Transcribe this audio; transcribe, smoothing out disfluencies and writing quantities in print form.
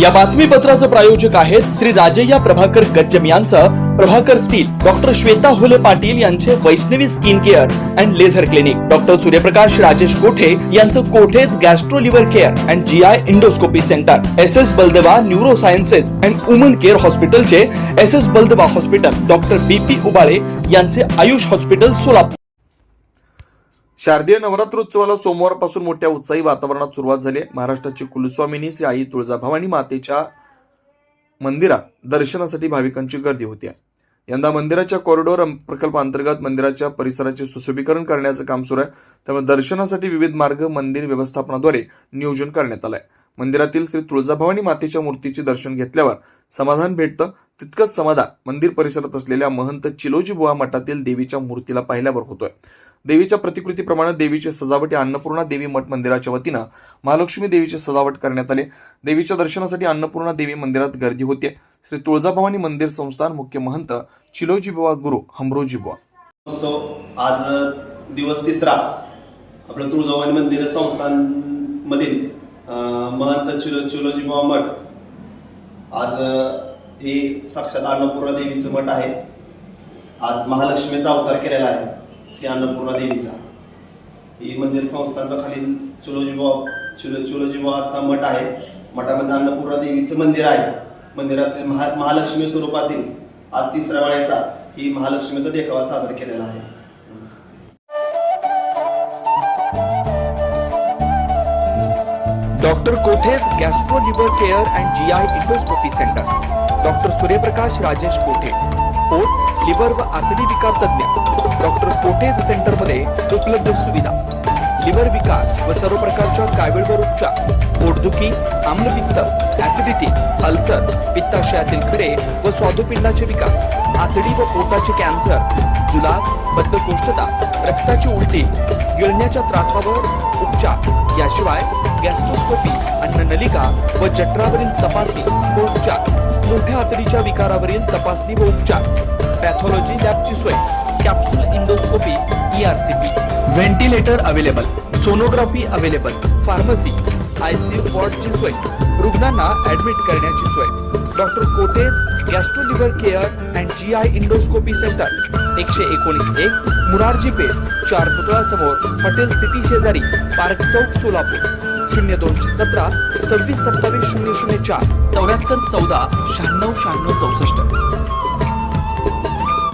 या बातमीपत्राचे प्रायोजक आहेत श्री राजय्या प्रभाकर गज्जम यांचं प्रभाकर स्टील, डॉक्टर श्वेता हुले पाटील यांचे Vaishnavi skin care and laser clinic, doctor Suryaprakash Rajesh Kothe यांचं Kothe's gastro liver care and GI endoscopy centre, SS Baldeva neuro sciences and woman care हॉस्पिटलचे SS Baldeva hospital, doctor BP Ubale यांचे Ayush hospital Solapur. शारदीय नवरात्रोत्सवाला सोमवारपासून मोठ्या उत्साही वातावरणात सुरुवात झाली आहे. महाराष्ट्राची कुलस्वामिनी श्री आई तुळजाभवानी मातेच्या मंदिरात दर्शनासाठी भाविकांची गर्दी होती. यंदा मंदिराच्या कॉरिडॉर प्रकल्पांतर्गत मंदिराच्या परिसराचे सुशोभीकरण करण्याचं काम सुरू आहे. त्यामुळे दर्शनासाठी विविध मार्ग मंदिर व्यवस्थापनाद्वारे नियोजन करण्यात आलंय. मंदिरातील श्री तुळजाभवानी मातेच्या मूर्तीचे दर्शन घेतल्यावर समाधान भेटतं, तितकंच समाधान मंदिर परिसरात असलेल्या महंत चिलोजी बुवा मठातील देवीच्या मूर्तीला पाहिल्यावर होतोय. देवीच्या प्रतिकृतीप्रमाणे देवीची सजावट अन्नपूर्णा देवी मठ मंदिराच्या वतीनं महालक्ष्मी देवीची सजावट करण्यात आली. देवीच्या दर्शनासाठी अन्नपूर्णा देवी मंदिरात गर्दी होते. श्री तुळजाभवानी मंदिर संस्थान मुख्य महंत चिलोजी बुवा गुरु हमरोजी बुवा. आज दिवस तिसरा आपलं तुळजाभवानी मंदिर संस्थान मधील महंत चिलोजी बुवा मठ. आज हे साक्षात अन्नपूर्णा देवीचं मठ आहे. आज महालक्ष्मीचा अवतार केलेला आहे श्री अन्नपूर्णा देवीचा. ही मंदिर संस्थांचा खालील चिलोजी बुवाचा मठ आहे. मठामध्ये अन्नपूर्णा देवीचं मंदिर आहे. मंदिरातील महालक्ष्मी स्वरूपातील आज तिसऱ्या वेळेचा ही महालक्ष्मीचा देखावा सादर केलेला आहे. Doctor Kothe's gastro liver care and GI endoscopy centre, doctor Suryaprakash Rajesh कोठे, पोट लिव्हर व आतडी विकार तज्ञ. डॉक्टर कोठेज सेंटर मध्ये उपलब्ध सुविधा: लिव्हर विकार व सर्व प्रकारच्या कावीळवर उपचार, पोटदुखी, आम्लपित्त, ऍसिडिटी, अल्सर, पित्ताशयातील खडे व स्वादुपिंडाचे विकार, आतडी व पोटाचे कॅन्सर, जुलाब, बद्धकोष्ठता, रक्ताची उलटी, गिळण्याच्या त्रासावर उपचार. याशिवाय गॅस्ट्रोस्कोपी, अन्ननलिका व जठरावरील तपासणी व उपचार, मोठ्या आतडीच्या विकारावरील तपासणी व उपचार, पॅथॉलॉजी लॅबची सोय, capsule endoscopy, ERCP, ventilator available, sonography available, pharmacy, ICU वॉर्डची सोय, रुग्णांना ऍडमिट करण्याची सोय. Doctor Kothe's gastro liver care and GI endoscopy centre, 119-1 Murarji Peth, 4 पुतळा समोर, हॉटेल सिटी शेजारी, पार्क चौक, सोलापूर. 0217 26 27 004 74 14 96 96 64.